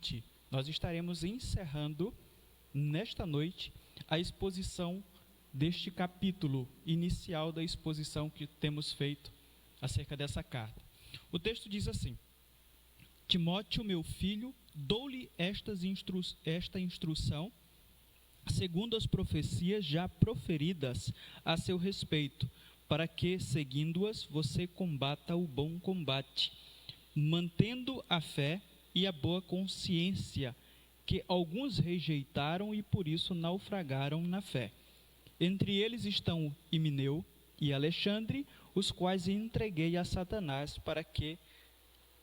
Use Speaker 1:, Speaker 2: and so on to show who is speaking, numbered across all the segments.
Speaker 1: 20, nós estaremos encerrando nesta noite a exposição deste capítulo inicial da exposição que temos feito acerca dessa carta. O texto diz assim: Timóteo, meu filho, dou-lhe esta instrução, segundo as profecias já proferidas a seu respeito, para que, seguindo-as, você combata o bom combate, mantendo a fé e a boa consciência, que alguns rejeitaram e por isso naufragaram na fé. Entre eles estão Himeneu e Alexandre, os quais entreguei a Satanás para que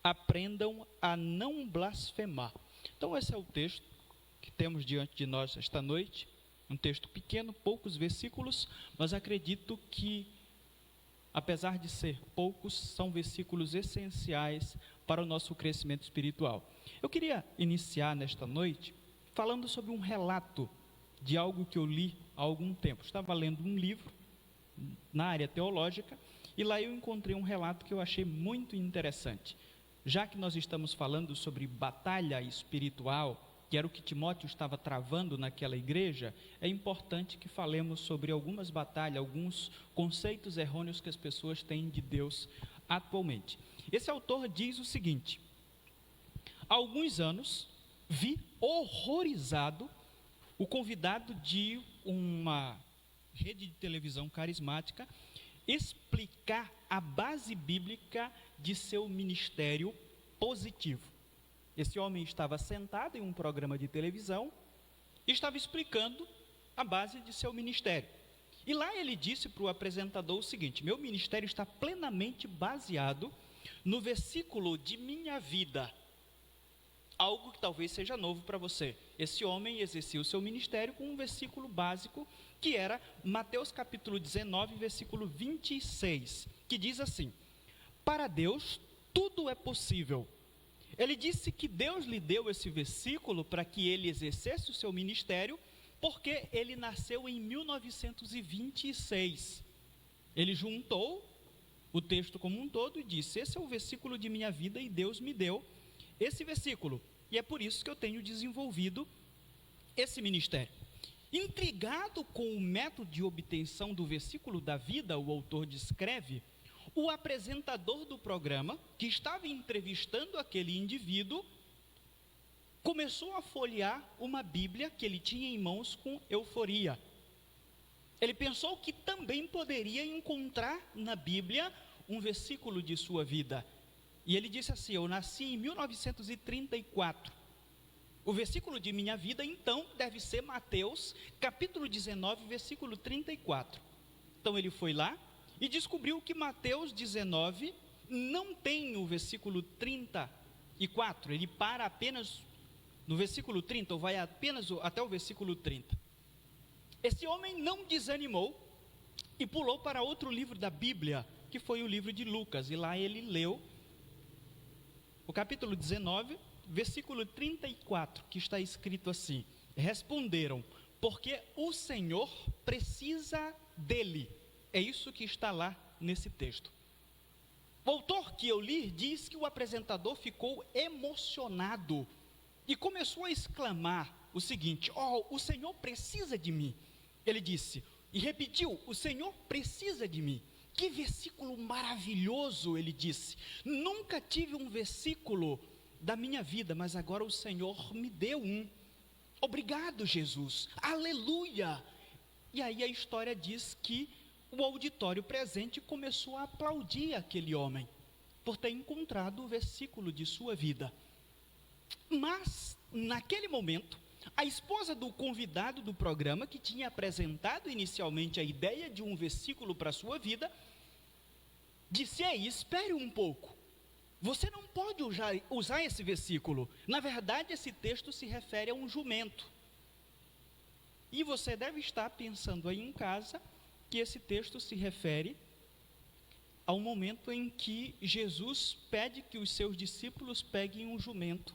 Speaker 1: aprendam a não blasfemar. Então esse é o texto que temos diante de nós esta noite, um texto pequeno, poucos versículos, mas acredito que, apesar de ser poucos, são versículos essenciais para o nosso crescimento espiritual. Eu queria iniciar nesta noite falando sobre um relato de algo que eu li há algum tempo. Estava lendo um livro na área teológica e lá eu encontrei um relato que eu achei muito interessante. Já que nós estamos falando sobre batalha espiritual, que era o que Timóteo estava travando naquela igreja, é importante que falemos sobre algumas batalhas, alguns conceitos errôneos que as pessoas têm de Deus atualmente. Esse autor diz o seguinte: há alguns anos, vi horrorizado o convidado de uma rede de televisão carismática explicar a base bíblica de seu ministério positivo. Esse homem estava sentado em um programa de televisão e estava explicando a base de seu ministério. E lá ele disse para o apresentador o seguinte: meu ministério está plenamente baseado no versículo de minha vida. Algo que talvez seja novo para você. Esse homem exercia o seu ministério com um versículo básico, que era Mateus capítulo 19, versículo 26, que diz assim: para Deus tudo é possível. Ele disse que Deus lhe deu esse versículo para que ele exercesse o seu ministério, porque ele nasceu em 1926. Ele juntou o texto como um todo e disse: esse é o versículo de minha vida e Deus me deu esse versículo, e é por isso que eu tenho desenvolvido esse ministério. Intrigado com o método de obtenção do versículo da vida, o autor descreve, o apresentador do programa, que estava entrevistando aquele indivíduo, começou a folhear uma Bíblia que ele tinha em mãos com euforia. Ele pensou que também poderia encontrar na Bíblia um versículo de sua vida. E ele disse assim: eu nasci em 1934. O versículo de minha vida, então, deve ser Mateus, capítulo 19, versículo 34. Então ele foi lá e descobriu que Mateus 19 não tem o versículo 34. Ele para apenas no versículo 30, ou vai apenas até o versículo 30. Esse homem não desanimou e pulou para outro livro da Bíblia, que foi o livro de Lucas. E lá ele leu o capítulo 19, versículo 34, que está escrito assim: responderam, porque o Senhor precisa dele. É isso que está lá nesse texto. O autor que eu li diz que o apresentador ficou emocionado e começou a exclamar o seguinte: o Senhor precisa de mim. Ele disse e repetiu: o Senhor precisa de mim. Que versículo maravilhoso, ele disse. Nunca tive um versículo da minha vida, mas agora o Senhor me deu um. Obrigado, Jesus. Aleluia. E aí a história diz que o auditório presente começou a aplaudir aquele homem por ter encontrado o versículo de sua vida. Mas, naquele momento, a esposa do convidado do programa, que tinha apresentado inicialmente a ideia de um versículo para a sua vida, disse: ei, espere um pouco, você não pode usar esse versículo. Na verdade, esse texto se refere a um jumento. E você deve estar pensando aí em casa que esse texto se refere ao momento em que Jesus pede que os seus discípulos peguem um jumento.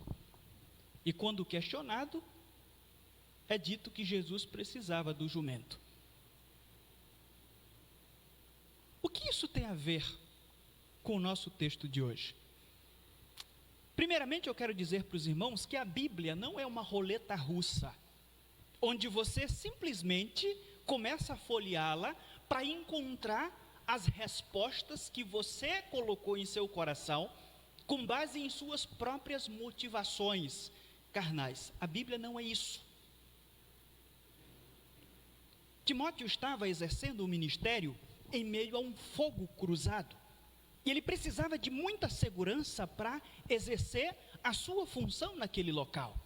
Speaker 1: E quando questionado, é dito que Jesus precisava do jumento. O que isso tem a ver com o nosso texto de hoje? Primeiramente, eu quero dizer para os irmãos que a Bíblia não é uma roleta russa, onde você simplesmente começa a folheá-la para encontrar as respostas que você colocou em seu coração, com base em suas próprias motivações carnais. A Bíblia não é isso. Timóteo estava exercendo o ministério em meio a um fogo cruzado. E ele precisava de muita segurança para exercer a sua função naquele local.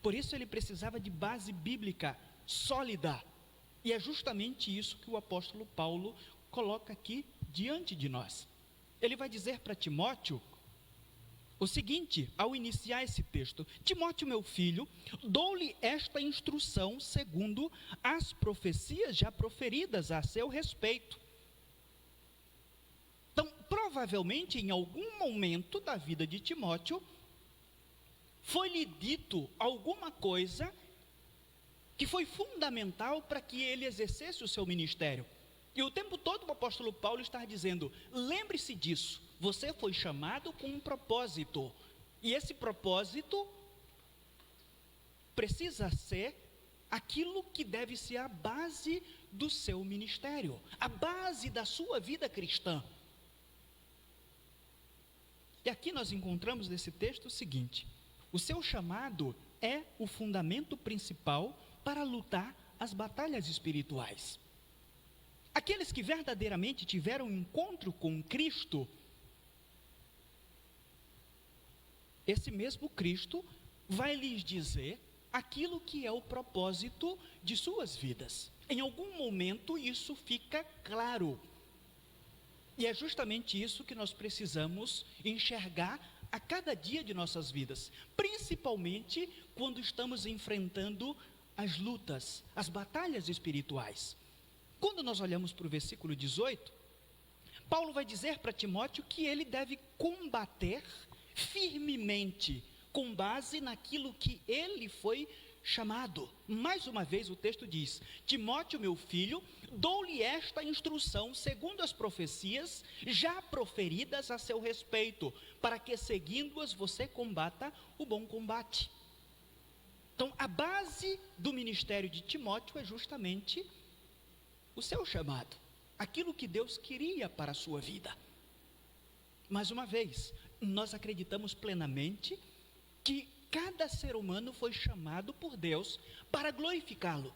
Speaker 1: Por isso ele precisava de base bíblica sólida. E é justamente isso que o apóstolo Paulo coloca aqui diante de nós. Ele vai dizer para Timóteo o seguinte, ao iniciar esse texto: Timóteo, meu filho, dou-lhe esta instrução segundo as profecias já proferidas a seu respeito. Então, provavelmente, em algum momento da vida de Timóteo, foi-lhe dito alguma coisa que foi fundamental para que ele exercesse o seu ministério. E o tempo todo o apóstolo Paulo está dizendo: lembre-se disso, você foi chamado com um propósito, e esse propósito precisa ser aquilo que deve ser a base do seu ministério, a base da sua vida cristã. E aqui nós encontramos nesse texto o seguinte: o seu chamado é o fundamento principal para lutar as batalhas espirituais. Aqueles que verdadeiramente tiveram um encontro com Cristo, esse mesmo Cristo vai lhes dizer aquilo que é o propósito de suas vidas. Em algum momento isso fica claro. E é justamente isso que nós precisamos enxergar a cada dia de nossas vidas, principalmente quando estamos enfrentando as lutas, as batalhas espirituais. Quando nós olhamos para o versículo 18, Paulo vai dizer para Timóteo que ele deve combater firmemente, com base naquilo que ele foi chamado. Mais uma vez o texto diz: Timóteo, meu filho, dou-lhe esta instrução segundo as profecias já proferidas a seu respeito, para que seguindo-as você combata o bom combate. Então, a base do ministério de Timóteo é justamente o seu chamado, aquilo que Deus queria para a sua vida. Mais uma vez, nós acreditamos plenamente que cada ser humano foi chamado por Deus para glorificá-lo.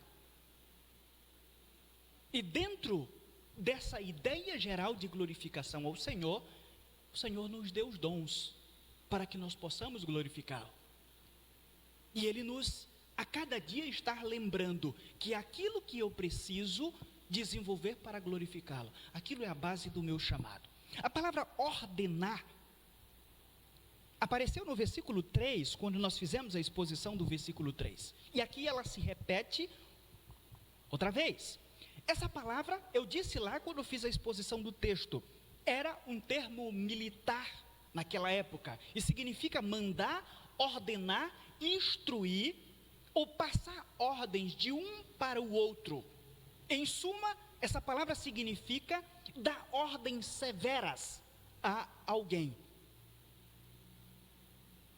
Speaker 1: E dentro dessa ideia geral de glorificação ao Senhor, o Senhor nos deu os dons para que nós possamos glorificá-lo. E Ele nos, a cada dia, está lembrando que aquilo que eu preciso desenvolver para glorificá-lo, aquilo é a base do meu chamado. A palavra ordenar apareceu no versículo 3, quando nós fizemos a exposição do versículo 3. E aqui ela se repete outra vez. Essa palavra, eu disse lá quando eu fiz a exposição do texto, era um termo militar naquela época. E significa mandar, ordenar, instruir ou passar ordens de um para o outro. Em suma, essa palavra significa dar ordens severas a alguém.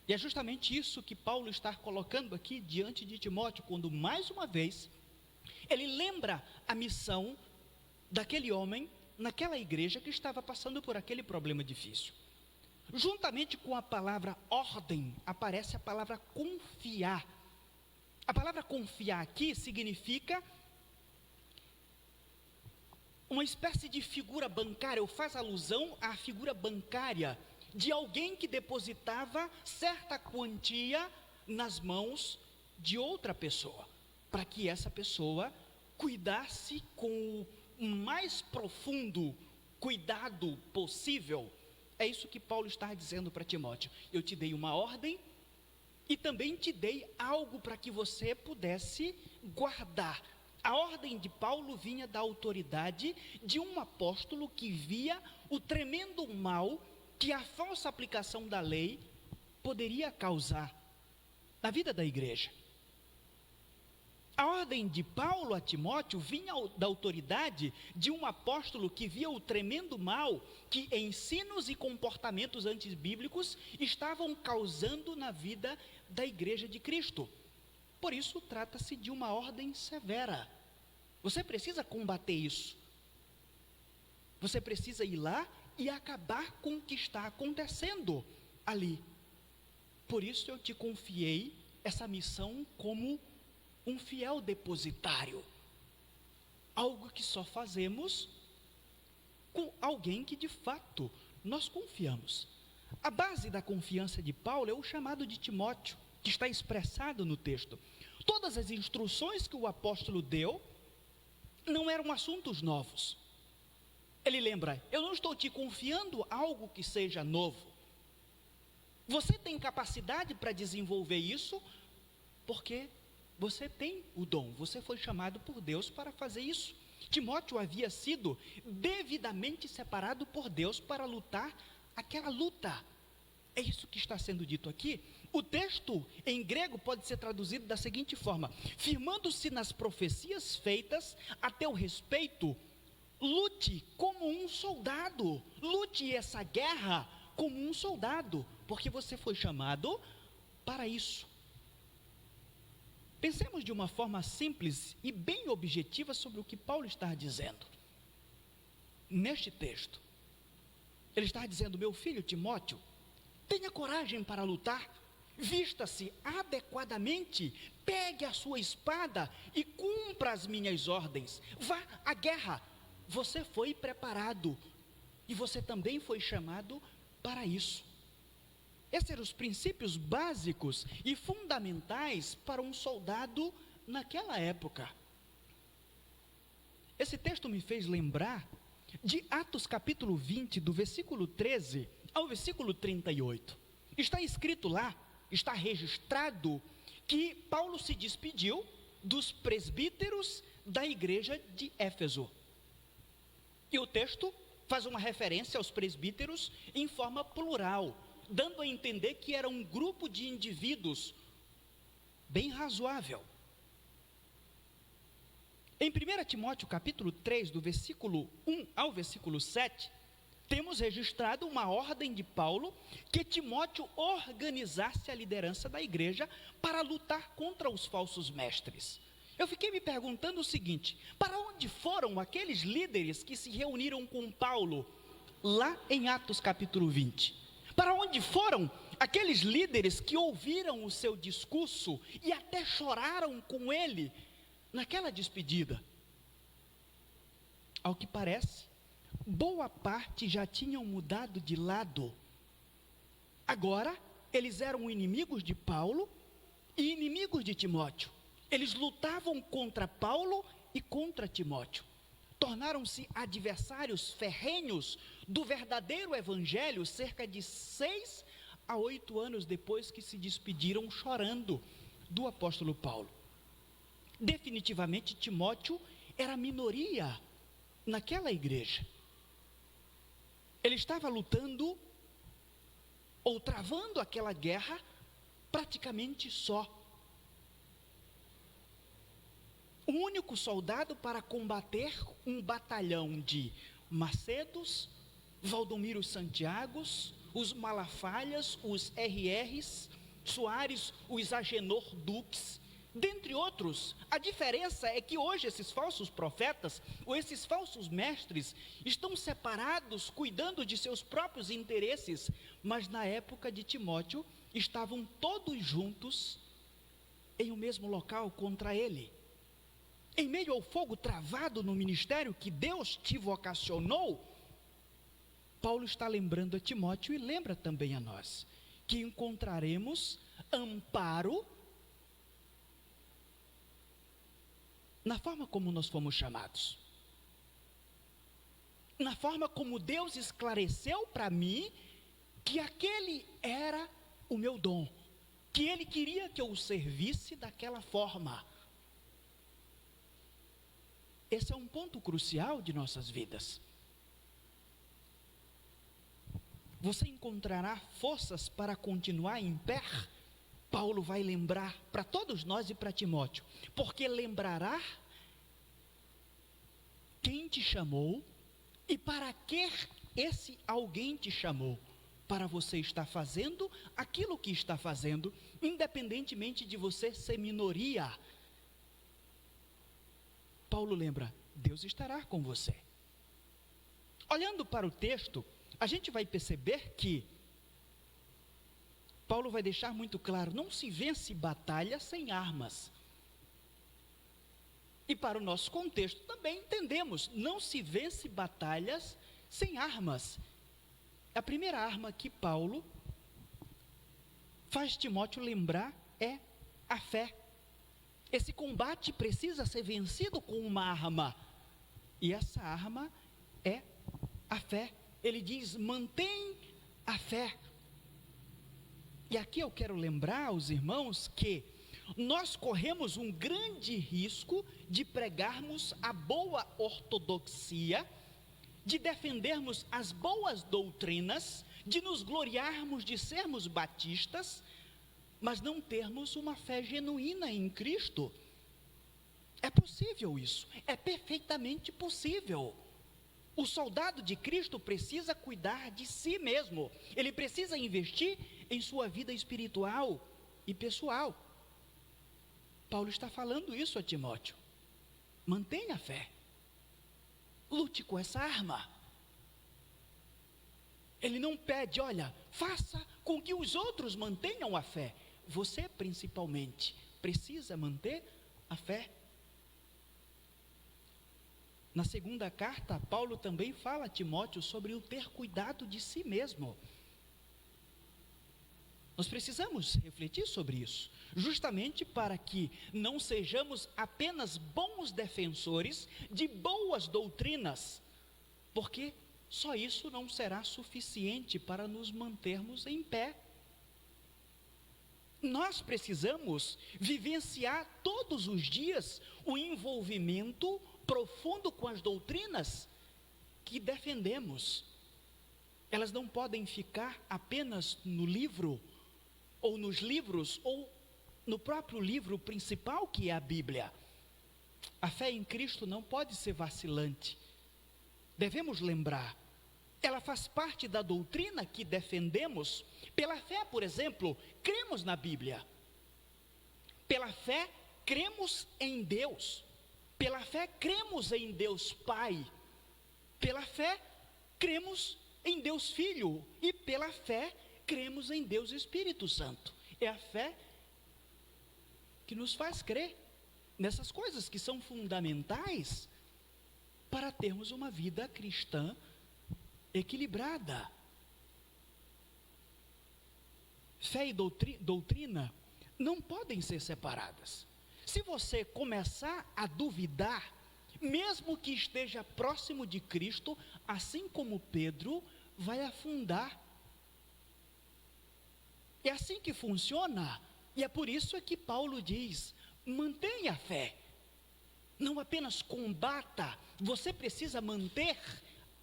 Speaker 1: E é justamente isso que Paulo está colocando aqui diante de Timóteo, quando mais uma vez ele lembra a missão daquele homem naquela igreja que estava passando por aquele problema difícil. Juntamente com a palavra ordem, aparece a palavra confiar. A palavra confiar aqui significa uma espécie de figura bancária, ou faz alusão à figura bancária de alguém que depositava certa quantia nas mãos de outra pessoa, para que essa pessoa cuidasse com o mais profundo cuidado possível. É isso que Paulo está dizendo para Timóteo: eu te dei uma ordem e também te dei algo para que você pudesse guardar. A ordem de Paulo vinha da autoridade de um apóstolo que via o tremendo mal que a falsa aplicação da lei poderia causar na vida da igreja. A ordem de Paulo a Timóteo vinha da autoridade de um apóstolo que via o tremendo mal que ensinos e comportamentos antibíblicos estavam causando na vida da igreja de Cristo. Por isso, trata-se de uma ordem severa. Você precisa combater isso. Você precisa ir lá e acabar com o que está acontecendo ali. Por isso eu te confiei essa missão como um fiel depositário. Algo que só fazemos com alguém que de fato nós confiamos. A base da confiança de Paulo é o chamado de Timóteo, que está expressado no texto. Todas as instruções que o apóstolo deu não eram assuntos novos. Ele lembra: eu não estou te confiando algo que seja novo. Você tem capacidade para desenvolver isso, porque você tem o dom, você foi chamado por Deus para fazer isso. Timóteo havia sido devidamente separado por Deus para lutar aquela luta. É isso que está sendo dito aqui. O texto em grego pode ser traduzido da seguinte forma: firmando-se nas profecias feitas a teu respeito, lute como um soldado, lute essa guerra como um soldado, porque você foi chamado para isso. Pensemos de uma forma simples e bem objetiva sobre o que Paulo está dizendo. Neste texto, ele está dizendo: meu filho Timóteo, tenha coragem para lutar, vista-se adequadamente, pegue a sua espada e cumpra as minhas ordens, vá à guerra. Você foi preparado e você também foi chamado para isso. Esses eram os princípios básicos e fundamentais para um soldado naquela época. Esse texto me fez lembrar de Atos capítulo 20, do versículo 13 ao versículo 38. Está escrito lá, está registrado, que Paulo se despediu dos presbíteros da igreja de Éfeso. E o texto faz uma referência aos presbíteros em forma plural, dando a entender que era um grupo de indivíduos bem razoável. Em 1 Timóteo capítulo 3, do versículo 1 ao versículo 7, temos registrado uma ordem de Paulo que Timóteo organizasse a liderança da igreja para lutar contra os falsos mestres. Eu fiquei me perguntando o seguinte: para onde foram aqueles líderes que se reuniram com Paulo lá em Atos capítulo 20? Para onde foram aqueles líderes que ouviram o seu discurso e até choraram com ele naquela despedida? Ao que parece, boa parte já tinham mudado de lado. Agora, eles eram inimigos de Paulo e inimigos de Timóteo. Eles lutavam contra Paulo e contra Timóteo. Tornaram-se adversários ferrenhos do verdadeiro evangelho cerca de 6 a 8 anos depois que se despediram chorando do apóstolo Paulo. Definitivamente Timóteo era minoria naquela igreja. Ele estava lutando ou travando aquela guerra praticamente só. O único soldado para combater um batalhão de Macedos, Valdomiro Santiagos, os Malafalhas, os RRs, Soares, os Agenor Duques, dentre outros. A diferença é que hoje esses falsos profetas, ou esses falsos mestres, estão separados, cuidando de seus próprios interesses, mas na época de Timóteo, estavam todos juntos em um mesmo local contra ele. Em meio ao fogo travado no ministério que Deus te vocacionou, Paulo está lembrando a Timóteo e lembra também a nós, que encontraremos amparo na forma como nós fomos chamados, na forma como Deus esclareceu para mim que aquele era o meu dom, que Ele queria que eu o servisse daquela forma. Esse é um ponto crucial de nossas vidas. Você encontrará forças para continuar em pé Paulo vai lembrar para todos nós e para Timóteo, porque lembrará quem te chamou e para que esse alguém te chamou, para você estar fazendo aquilo que está fazendo, independentemente de você ser minoria. Paulo lembra, Deus estará com você. Olhando para o texto, a gente vai perceber que Paulo vai deixar muito claro, não se vence batalha sem armas. E para o nosso contexto também entendemos, não se vence batalhas sem armas. A primeira arma que Paulo faz Timóteo lembrar é a fé. Esse combate precisa ser vencido com uma arma, e essa arma é a fé. Ele diz, mantém a fé. E aqui eu quero lembrar aos irmãos que nós corremos um grande risco de pregarmos a boa ortodoxia, de defendermos as boas doutrinas, de nos gloriarmos de sermos batistas, mas não termos uma fé genuína em Cristo. É possível isso, é perfeitamente possível. O soldado de Cristo precisa cuidar de si mesmo, ele precisa investir em sua vida espiritual e pessoal. Paulo está falando isso a Timóteo. Mantenha a fé. Lute com essa arma. Ele não pede, olha, faça com que os outros mantenham a fé. Você, principalmente, precisa manter a fé. Na segunda carta, Paulo também fala a Timóteo sobre o ter cuidado de si mesmo. Nós precisamos refletir sobre isso, justamente para que não sejamos apenas bons defensores de boas doutrinas, porque só isso não será suficiente para nos mantermos em pé. Nós precisamos vivenciar todos os dias o envolvimento profundo com as doutrinas que defendemos. Elas não podem ficar apenas no livro, ou nos livros, ou no próprio livro principal que é a Bíblia. A fé em Cristo não pode ser vacilante. Devemos lembrar, ela faz parte da doutrina que defendemos. Pela fé, por exemplo, cremos na Bíblia. Pela fé, cremos em Deus. Pela fé, cremos em Deus Pai. Pela fé, cremos em Deus Filho. E pela fé, cremos em Deus Espírito Santo. É a fé que nos faz crer nessas coisas que são fundamentais para termos uma vida cristã equilibrada. Fé e doutrina não podem ser separadas. Se você começar a duvidar, mesmo que esteja próximo de Cristo, assim como Pedro, vai afundar. É assim que funciona, e é por isso que Paulo diz, mantenha a fé, não apenas combata, você precisa manter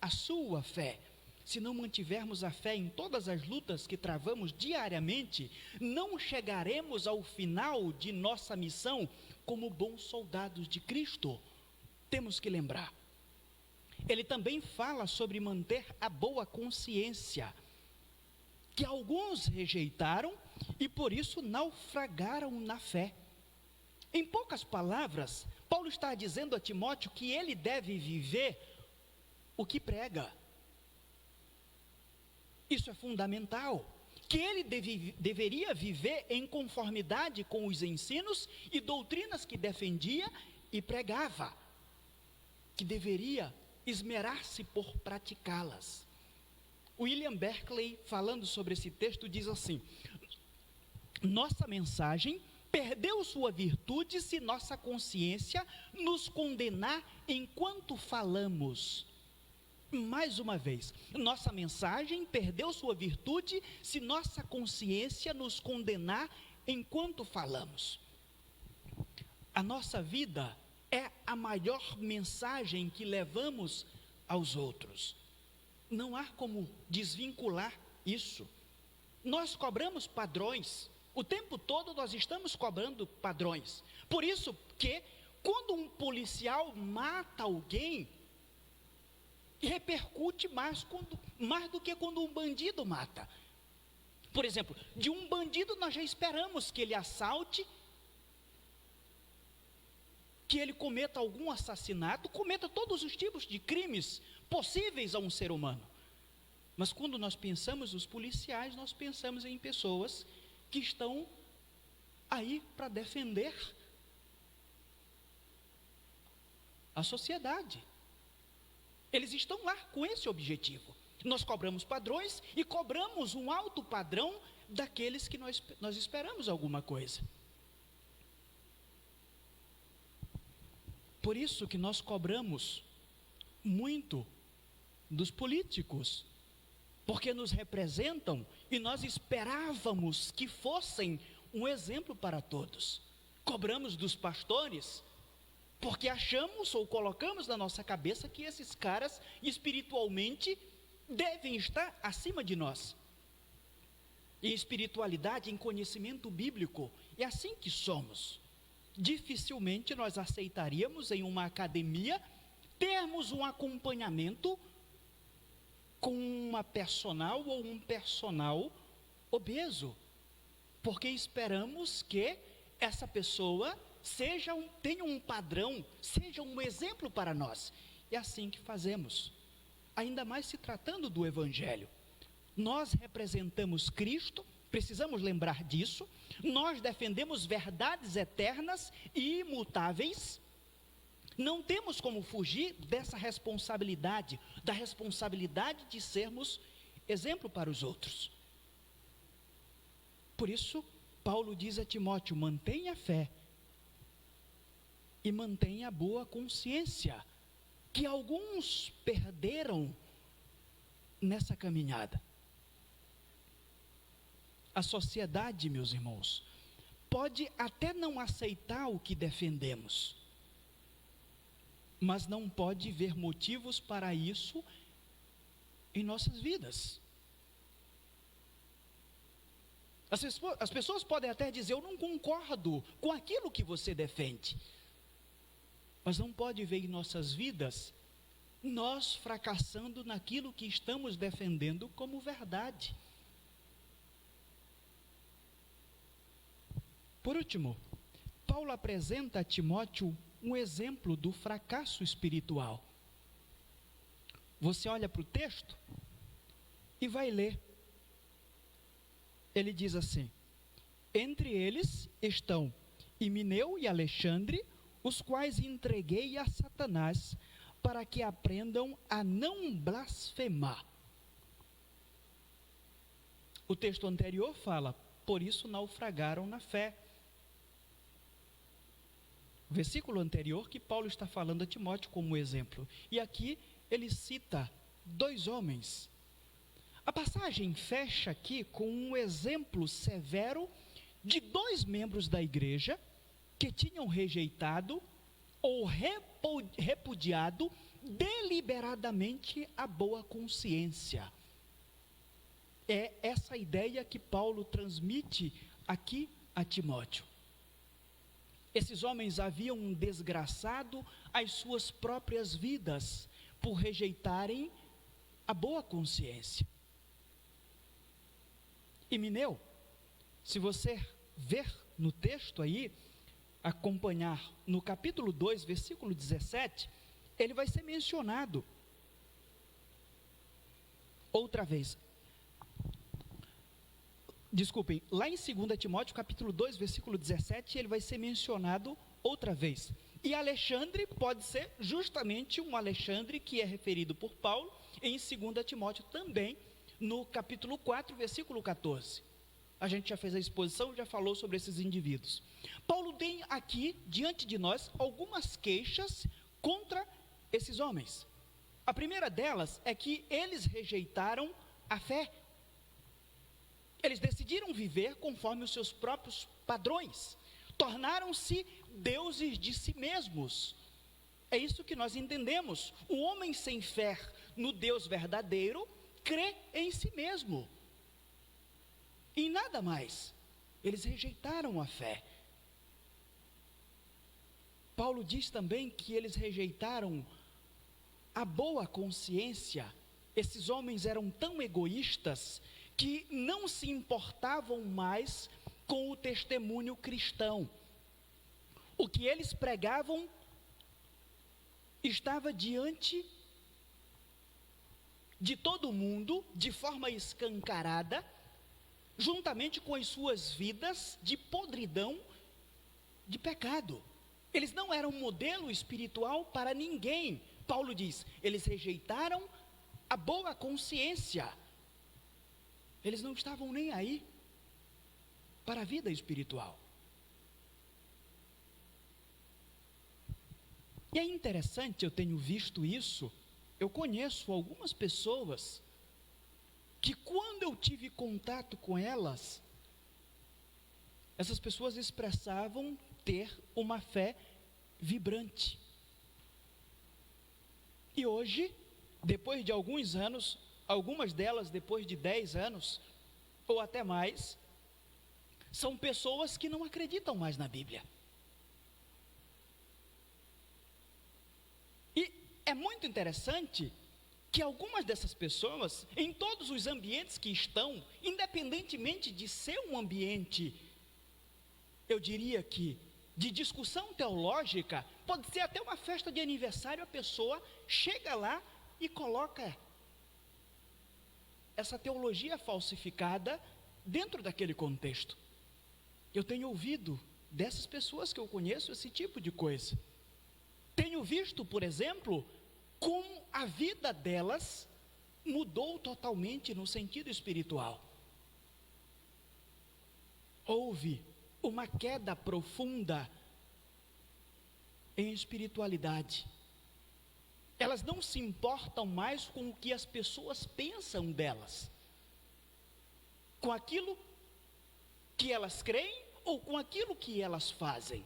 Speaker 1: a sua fé. Se não mantivermos a fé em todas as lutas que travamos diariamente, não chegaremos ao final de nossa missão como bons soldados de Cristo. Temos que lembrar. Ele também fala sobre manter a boa consciência, que alguns rejeitaram e por isso naufragaram na fé. Em poucas palavras, Paulo está dizendo a Timóteo que ele deve viver o que prega. Isso é fundamental, que ele deveria viver em conformidade com os ensinos e doutrinas que defendia e pregava, que deveria esmerar-se por praticá-las. William Berkeley, falando sobre esse texto, diz assim: nossa mensagem perdeu sua virtude se nossa consciência nos condenar enquanto falamos. Mais uma vez, nossa mensagem perdeu sua virtude se nossa consciência nos condenar enquanto falamos. A nossa vida é a maior mensagem que levamos aos outros. Não há como desvincular isso. Nós cobramos padrões, O tempo todo nós estamos cobrando padrões. Por isso que quando um policial mata alguém, repercute mais do que quando um bandido mata. Por exemplo, de um bandido nós já esperamos que ele assalte, que ele cometa algum assassinato, cometa todos os tipos de crimes possíveis a um ser humano. Mas quando nós pensamos nos policiais, nós pensamos em pessoas que estão aí para defender a sociedade. Eles estão lá com esse objetivo. Nós cobramos padrões e cobramos um alto padrão daqueles que nós esperamos alguma coisa. Por isso que nós cobramos muito dos políticos, porque nos representam e nós esperávamos que fossem um exemplo para todos. Cobramos dos pastores, porque achamos ou colocamos na nossa cabeça que esses caras espiritualmente devem estar acima de nós. Em espiritualidade, em conhecimento bíblico, é assim que somos. Dificilmente nós aceitaríamos em uma academia termos um acompanhamento com uma personal ou um personal obeso, porque esperamos que essa pessoa tenha um padrão, seja um exemplo para nós. É assim que fazemos, ainda mais se tratando do Evangelho. Nós representamos Cristo, precisamos lembrar disso. Nós defendemos verdades eternas e imutáveis. Não temos como fugir dessa responsabilidade, da responsabilidade de sermos exemplo para os outros. Por isso, Paulo diz a Timóteo: mantenha a fé e mantenha a boa consciência, que alguns perderam nessa caminhada. A sociedade, meus irmãos, pode até não aceitar o que defendemos, mas não pode ver motivos para isso em nossas vidas. As pessoas podem até dizer: eu não concordo com aquilo que você defende, mas não pode ver em nossas vidas nós fracassando naquilo que estamos defendendo como verdade. Por último, Paulo apresenta a Timóteo um exemplo do fracasso espiritual. Você olha para o texto e vai ler. Ele diz assim: entre eles estão Himeneu e Alexandre, os quais entreguei a Satanás, para que aprendam a não blasfemar. O texto anterior fala: por isso naufragaram na fé. O versículo anterior que Paulo está falando a Timóteo como exemplo. E aqui ele cita 2 homens. A passagem fecha aqui com um exemplo severo de 2 membros da igreja que tinham rejeitado ou repudiado deliberadamente a boa consciência. É essa ideia que Paulo transmite aqui a Timóteo. Esses homens haviam desgraçado as suas próprias vidas por rejeitarem a boa consciência. Himeneu, se você ver no texto aí, acompanhar no capítulo 2, versículo 17, ele vai ser mencionado outra vez. Desculpem, lá em 2 Timóteo, capítulo 2, versículo 17, ele vai ser mencionado outra vez. E Alexandre pode ser justamente um Alexandre que é referido por Paulo em 2 Timóteo também, no capítulo 4, versículo 14. A gente já fez a exposição, já falou sobre esses indivíduos. Paulo tem aqui, diante de nós, algumas queixas contra esses homens. A primeira delas é que eles rejeitaram a fé. Eles decidiram viver conforme os seus próprios padrões. Tornaram-se deuses de si mesmos. É isso que nós entendemos. O homem sem fé no Deus verdadeiro crê em si mesmo, em nada mais. Eles rejeitaram a fé. Paulo diz também que eles rejeitaram a boa consciência. Esses homens eram tão egoístas que não se importavam mais com o testemunho cristão. O que eles pregavam estava diante de todo mundo, de forma escancarada, juntamente com as suas vidas de podridão, de pecado. Eles não eram modelo espiritual para ninguém. Paulo diz, eles rejeitaram a boa consciência. Eles não estavam nem aí para a vida espiritual. E é interessante, eu tenho visto isso, eu conheço algumas pessoas que quando eu tive contato com elas, essas pessoas expressavam ter uma fé vibrante. E hoje, depois de alguns anos, algumas delas depois de 10 anos, ou até mais, são pessoas que não acreditam mais na Bíblia. E é muito interessante que algumas dessas pessoas, em todos os ambientes que estão, independentemente de ser um ambiente, eu diria que, de discussão teológica, pode ser até uma festa de aniversário, a pessoa chega lá e coloca essa teologia falsificada dentro daquele contexto. Eu tenho ouvido dessas pessoas que eu conheço esse tipo de coisa. Tenho visto, por exemplo, como a vida delas mudou totalmente no sentido espiritual. Houve uma queda profunda em espiritualidade. Elas não se importam mais com o que as pessoas pensam delas, com aquilo que elas creem ou com aquilo que elas fazem.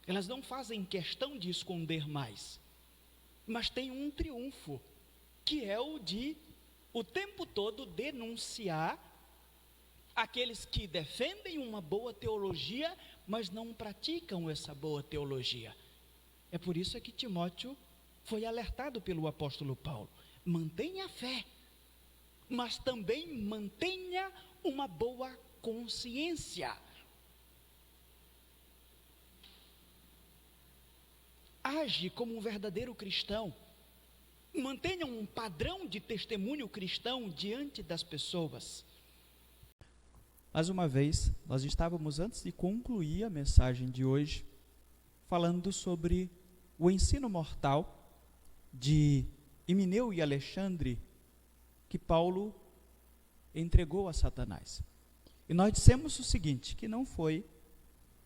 Speaker 1: Elas não fazem questão de esconder mais, mas tem um triunfo, que é o de, o tempo todo, denunciar aqueles que defendem uma boa teologia, mas não praticam essa boa teologia. É por isso que Timóteo foi alertado pelo apóstolo Paulo: mantenha a fé, mas também mantenha uma boa consciência. Age como um verdadeiro cristão. Mantenha um padrão de testemunho cristão diante das pessoas. Mais uma vez, nós estávamos, antes de concluir a mensagem de hoje, falando sobre o ensino mortal de Himeneu e Alexandre, que Paulo entregou a Satanás. E nós dissemos o seguinte, que não foi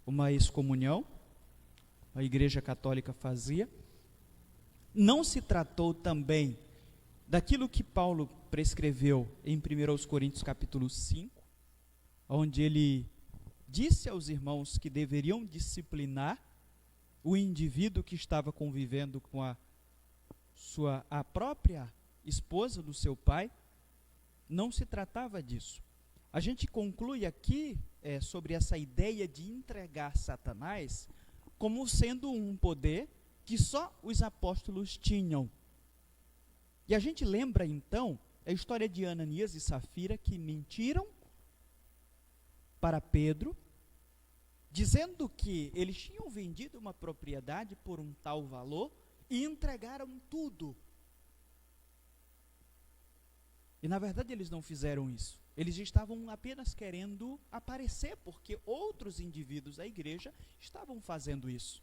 Speaker 1: uma excomunhão, a Igreja Católica fazia, não se tratou também daquilo que Paulo prescreveu em 1 Coríntios capítulo 5, onde ele disse aos irmãos que deveriam disciplinar o indivíduo que estava convivendo com a própria esposa do seu pai. Não se tratava disso. A gente conclui aqui sobre essa ideia de entregar Satanás como sendo um poder que só os apóstolos tinham. E a gente lembra então a história de Ananias e Safira, que mentiram para Pedro, dizendo que eles tinham vendido uma propriedade por um tal valor e entregaram tudo. E na verdade eles não fizeram isso. Eles estavam apenas querendo aparecer, porque outros indivíduos da igreja estavam fazendo isso.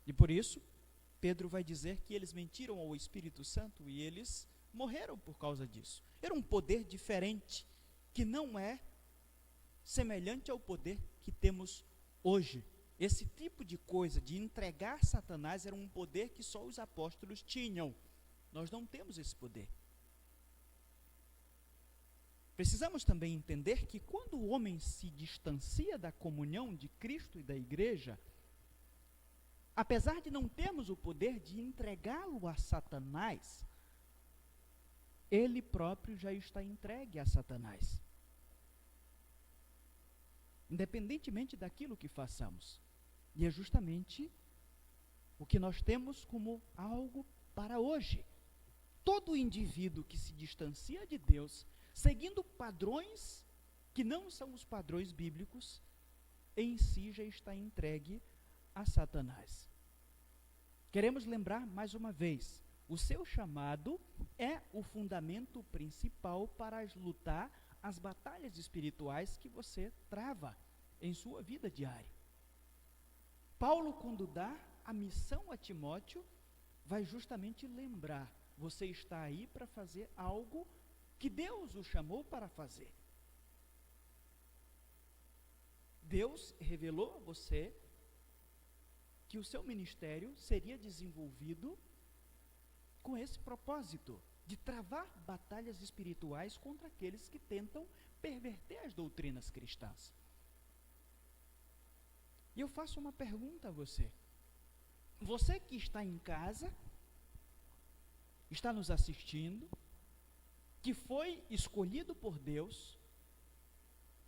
Speaker 1: E por isso, Pedro vai dizer que eles mentiram ao Espírito Santo e eles morreram por causa disso. Era um poder diferente, que não é semelhante ao poder que temos hoje. Esse tipo de coisa, de entregar Satanás, era um poder que só os apóstolos tinham. Nós não temos esse poder. Precisamos também entender que quando o homem se distancia da comunhão de Cristo e da igreja, apesar de não termos o poder de entregá-lo a Satanás, ele próprio já está entregue a Satanás. independentemente daquilo que façamos. E é justamente o que nós temos como algo para hoje. Todo indivíduo que se distancia de Deus, seguindo padrões que não são os padrões bíblicos, em si já está entregue a Satanás. Queremos lembrar mais uma vez, o seu chamado é o fundamento principal para lutar as batalhas espirituais que você trava em sua vida diária. Paulo, quando dá a missão a Timóteo, vai justamente lembrar: você está aí para fazer algo que Deus o chamou para fazer. Deus revelou a você que o seu ministério seria desenvolvido com esse propósito, de travar batalhas espirituais contra aqueles que tentam perverter as doutrinas cristãs. E eu faço uma pergunta a você. Você que está em casa, está nos assistindo, que foi escolhido por Deus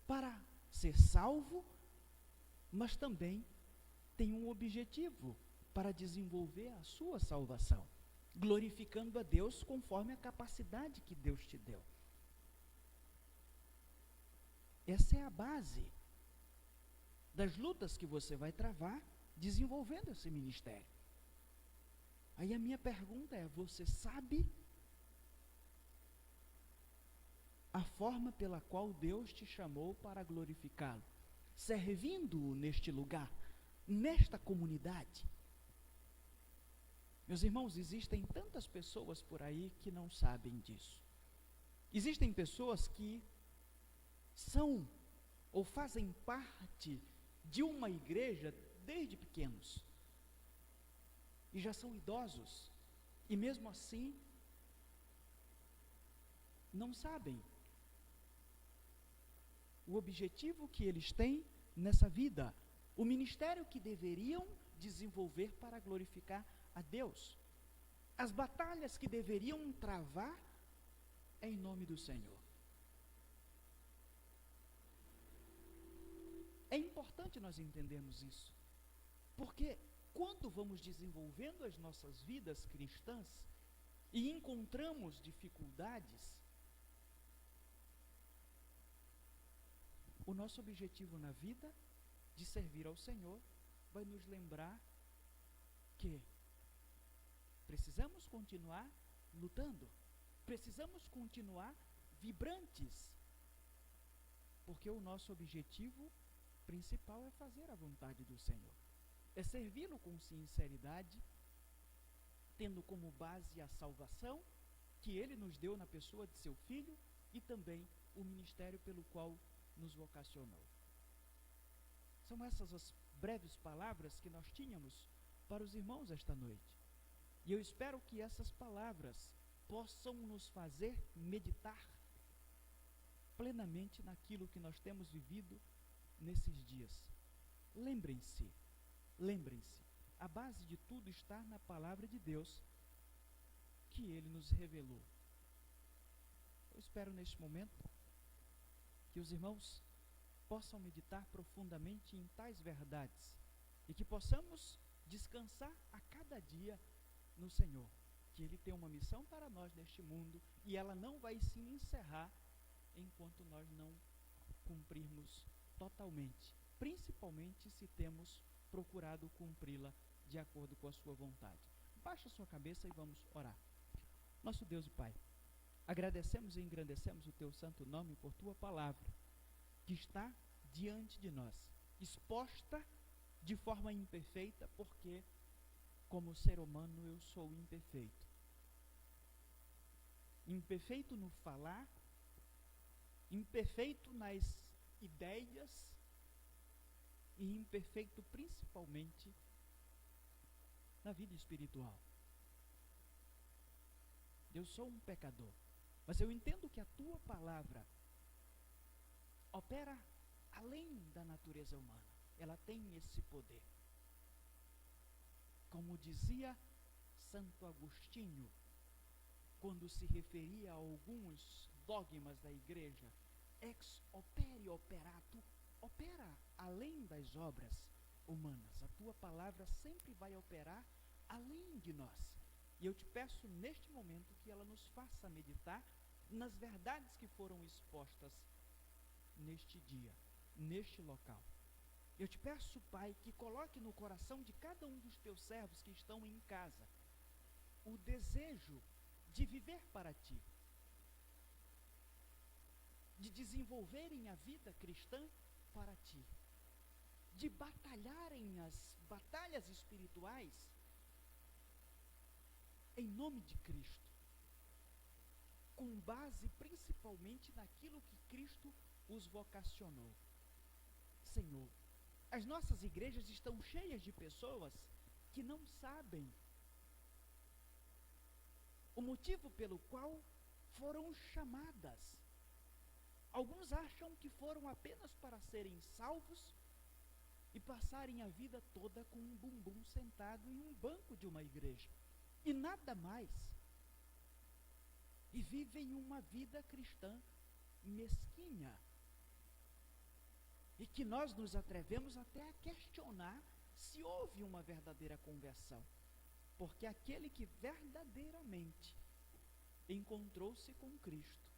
Speaker 1: para ser salvo, mas também tem um objetivo para desenvolver a sua salvação, glorificando a Deus conforme a capacidade que Deus te deu. Essa é a base das lutas que você vai travar desenvolvendo esse ministério. Aí a minha pergunta é: você sabe a forma pela qual Deus te chamou para glorificá-lo, servindo-o neste lugar, nesta comunidade? Meus irmãos, existem tantas pessoas por aí que não sabem disso. Existem pessoas que são ou fazem parte de uma igreja desde pequenos e já são idosos, e mesmo assim não sabem o objetivo que eles têm nessa vida, o ministério que deveriam desenvolver para glorificar a Deus, as batalhas que deveriam travar em nome do Senhor. É importante nós entendermos isso, porque quando vamos desenvolvendo as nossas vidas cristãs e encontramos dificuldades, o nosso objetivo na vida de servir ao Senhor vai nos lembrar que precisamos continuar lutando, precisamos continuar vibrantes, porque o nosso objetivo principal é fazer a vontade do Senhor, é servi-lo com sinceridade, tendo como base a salvação que Ele nos deu na pessoa de seu Filho e também o ministério pelo qual nos vocacionou. São essas as breves palavras que nós tínhamos para os irmãos esta noite. E eu espero que essas palavras possam nos fazer meditar plenamente naquilo que nós temos vivido nesses dias. Lembrem-se, a base de tudo está na palavra de Deus que Ele nos revelou. Eu espero neste momento que os irmãos possam meditar profundamente em tais verdades e que possamos descansar a cada dia no Senhor, que Ele tem uma missão para nós neste mundo e ela não vai se encerrar enquanto nós não cumprirmos totalmente, principalmente se temos procurado cumpri-la de acordo com a sua vontade. Baixa a sua cabeça e vamos orar. Nosso Deus e Pai, agradecemos e engrandecemos o Teu santo nome por Tua palavra, que está diante de nós, exposta de forma imperfeita, porque como ser humano eu sou imperfeito. Imperfeito no falar, imperfeito nas ideias e imperfeito principalmente na vida espiritual. Eu sou um pecador, mas eu entendo que a Tua palavra opera além da natureza humana. Ela tem esse poder. Como dizia Santo Agostinho, quando se referia a alguns dogmas da igreja, ex opere operato
Speaker 2: opera além das obras humanas. A tua palavra sempre vai operar além de nós. E eu te peço neste momento que ela nos faça meditar nas verdades que foram expostas neste dia, neste local. Eu te peço, Pai, que coloque no coração de cada um dos teus servos que estão em casa o desejo de viver para ti, de desenvolverem a vida cristã para ti, de batalharem as batalhas espirituais em nome de Cristo, com base principalmente naquilo que Cristo os vocacionou. Senhor, as nossas igrejas estão cheias de pessoas que não sabem o motivo pelo qual foram chamadas. Alguns acham que foram apenas para serem salvos e passarem a vida toda com um bumbum sentado em um banco de uma igreja, e nada mais. E vivem uma vida cristã mesquinha, e que nós nos atrevemos até a questionar se houve uma verdadeira conversão, porque aquele que verdadeiramente encontrou-se com Cristo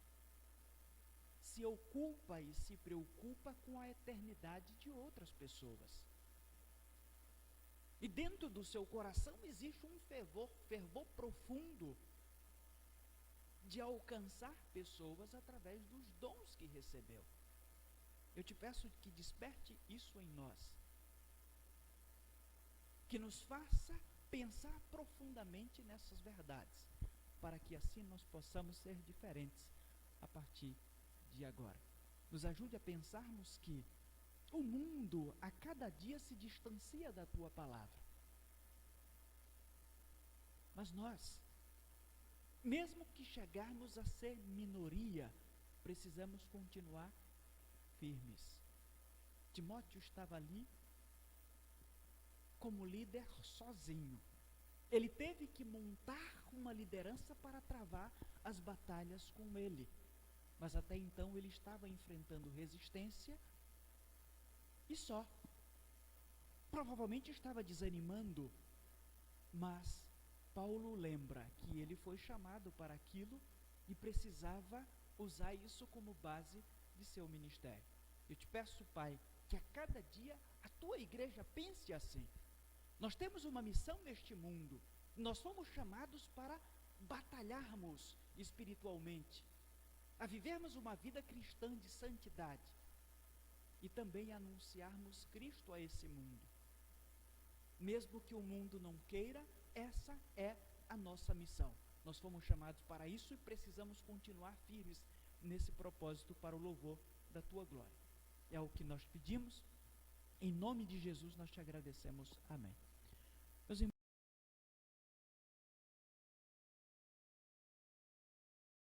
Speaker 2: se ocupa e se preocupa com a eternidade de outras pessoas. E dentro do seu coração existe um fervor profundo de alcançar pessoas através dos dons que recebeu. Eu te peço que desperte isso em nós, que nos faça pensar profundamente nessas verdades, para que assim nós possamos ser diferentes a partir de agora. Nos ajude a pensarmos que o mundo a cada dia se distancia da tua palavra, mas nós, mesmo que chegarmos a ser minoria, precisamos continuar firmes. Timóteo estava ali como líder sozinho. Ele teve que montar uma liderança para travar as batalhas com ele. Mas até então ele estava enfrentando resistência e só. Provavelmente estava desanimando, mas Paulo lembra que ele foi chamado para aquilo e precisava usar isso como base de seu ministério. Eu te peço, Pai, que a cada dia a tua igreja pense assim. Nós temos uma missão neste mundo. Nós fomos chamados para batalharmos espiritualmente, a vivermos uma vida cristã de santidade e também anunciarmos Cristo a esse mundo. Mesmo que o mundo não queira, essa é a nossa missão. Nós fomos chamados para isso e precisamos continuar firmes nesse propósito para o louvor da tua glória. É o que nós pedimos. Em nome de Jesus nós te agradecemos. Amém.